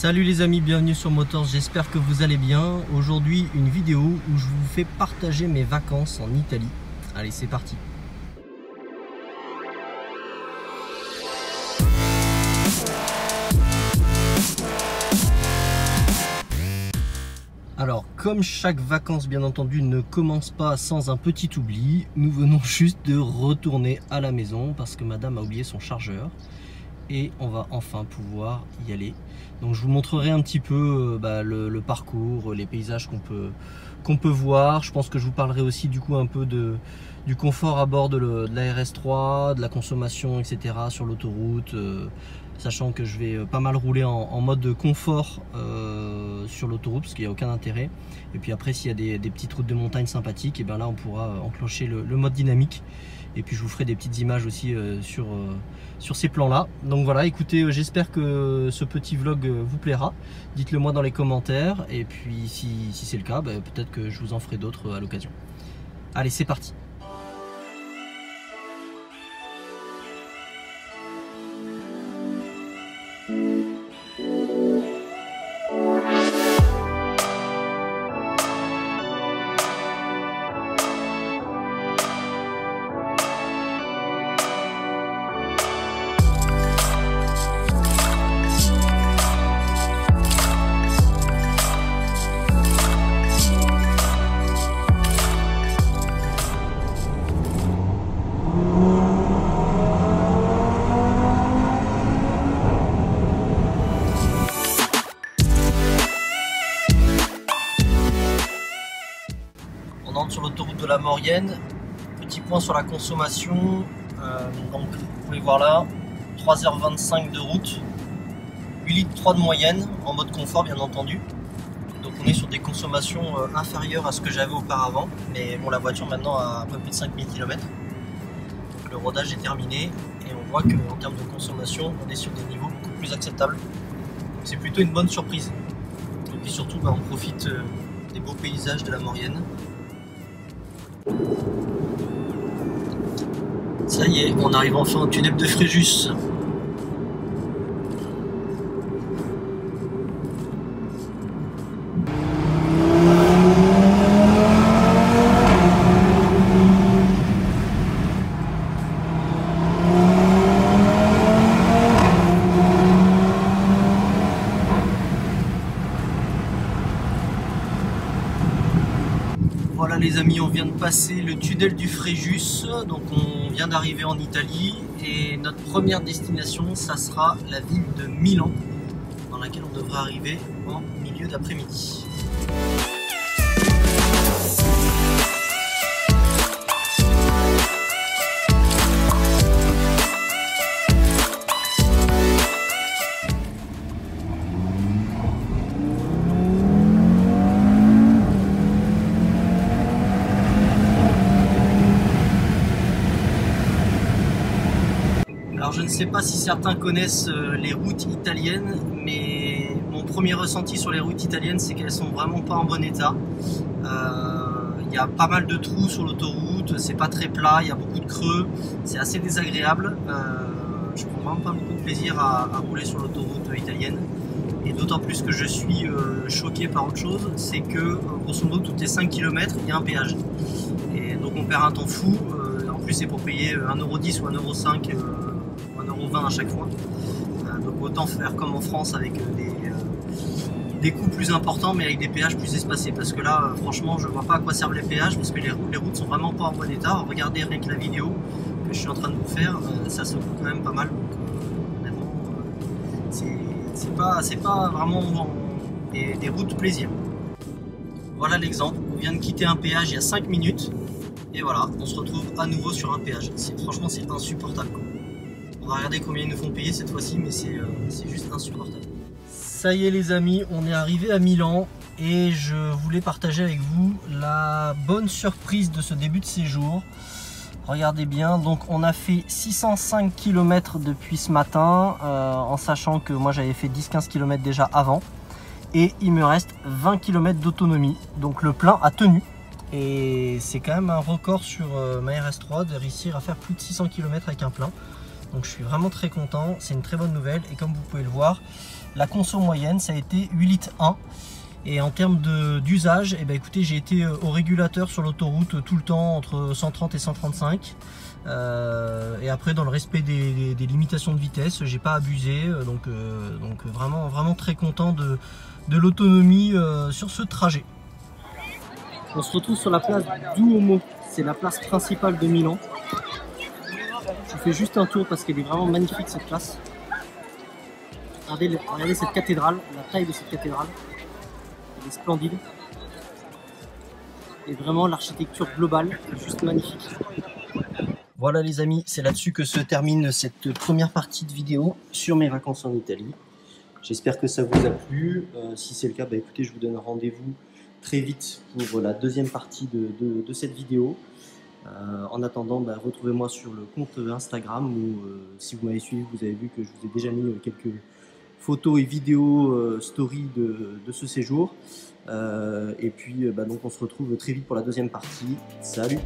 Salut les amis, bienvenue sur Motors, j'espère que vous allez bien. Aujourd'hui une vidéo où je vous fais partager mes vacances en Italie. Allez, c'est parti. Alors, comme chaque vacances bien entendu ne commence pas sans un petit oubli, nous venons juste de retourner à la maison parce que madame a oublié son chargeur. Et on va enfin pouvoir y aller. Donc je vous montrerai un petit peu le parcours, les paysages qu'on peut voir. Je pense que je vous parlerai aussi du coup un peu du confort à bord de la RS3, de la consommation, etc. sur l'autoroute. Sachant que je vais pas mal rouler en mode confort sur l'autoroute parce qu'il n'y a aucun intérêt. Et puis après, s'il y a des petites routes de montagne sympathiques, et bien là on pourra enclencher le mode dynamique. Et puis je vous ferai des petites images aussi sur ces plans là. Donc voilà, écoutez, j'espère que ce petit vlog vous plaira. Dites-le moi dans les commentaires. Et puis si c'est le cas, peut-être que je vous en ferai d'autres à l'occasion. Allez, c'est parti. On entre sur l'autoroute de la Maurienne. Petit point sur la consommation. Donc vous pouvez voir là, 3h25 de route, 8 litres 3 de moyenne, en mode confort bien entendu. Donc on est sur des consommations inférieures à ce que j'avais auparavant. Mais bon, la voiture maintenant a un peu plus de 5000 km. Donc le rodage est terminé et on voit qu'en termes de consommation, on est sur des niveaux beaucoup plus acceptables. C'est plutôt une bonne surprise. Et puis surtout, on profite des beaux paysages de la Maurienne. Ça y est, on arrive enfin au tunnel de Fréjus. Voilà les amis, on vient de passer le tunnel du Fréjus, donc on vient d'arriver en Italie et notre première destination, ça sera la ville de Milan, dans laquelle on devrait arriver en milieu d'après-midi. Alors je ne sais pas si certains connaissent les routes italiennes, mais mon premier ressenti sur les routes italiennes, c'est qu'elles sont vraiment pas en bon état. Il y a pas mal de trous sur l'autoroute, c'est pas très plat, il y a beaucoup de creux, c'est assez désagréable. Je prends vraiment pas beaucoup de plaisir à rouler sur l'autoroute italienne. Et d'autant plus que je suis choqué par autre chose, c'est que grosso modo toutes les 5 km il y a un péage. Et donc on perd un temps fou, en plus c'est pour payer 1,10 € ou 1,05 €. 1,20 € à chaque fois. Donc autant faire comme en France avec des coûts plus importants mais avec des péages plus espacés, parce que là franchement je vois pas à quoi servent les péages parce que les routes sont vraiment pas en bon état. Regardez rien que la vidéo que je suis en train de vous faire, ça se coûte quand même pas mal, donc honnêtement c'est pas vraiment des routes plaisir. Voilà l'exemple, on vient de quitter un péage il y a 5 minutes et voilà, on se retrouve à nouveau sur un péage. Franchement c'est insupportable quoi. On va regarder combien ils nous font payer cette fois-ci, mais c'est juste insupportable. Ça y est les amis, on est arrivé à Milan et je voulais partager avec vous la bonne surprise de ce début de séjour. Regardez bien, donc on a fait 605 km depuis ce matin, en sachant que moi j'avais fait 10-15 km déjà avant. Et il me reste 20 km d'autonomie, donc le plein a tenu. Et c'est quand même un record sur ma RS3 de réussir à faire plus de 600 km avec un plein. Donc je suis vraiment très content, c'est une très bonne nouvelle. Et comme vous pouvez le voir, La conso moyenne, ça a été 8 litres 1. Et en termes d'usage, eh ben, écoutez, j'ai été au régulateur sur l'autoroute tout le temps entre 130 et 135. Et après, dans le respect des limitations de vitesse, j'ai pas abusé. Donc vraiment très content de l'autonomie sur ce trajet. On se retrouve sur la place Duomo. C'est la place principale de Milan. Je fais juste un tour parce qu'elle est vraiment magnifique cette place. Regardez cette cathédrale, la taille de cette cathédrale. Elle est splendide. Et vraiment l'architecture globale est juste magnifique. Voilà les amis, c'est là-dessus que se termine cette première partie de vidéo sur mes vacances en Italie. J'espère que ça vous a plu. Si c'est le cas, bah, écoutez, je vous donne rendez-vous très vite pour la deuxième partie de cette vidéo. En attendant, bah, retrouvez-moi sur le compte Instagram où si vous m'avez suivi, vous avez vu que je vous ai déjà mis quelques photos et vidéos story de ce séjour. Et puis bah, donc on se retrouve très vite pour la deuxième partie. Salut!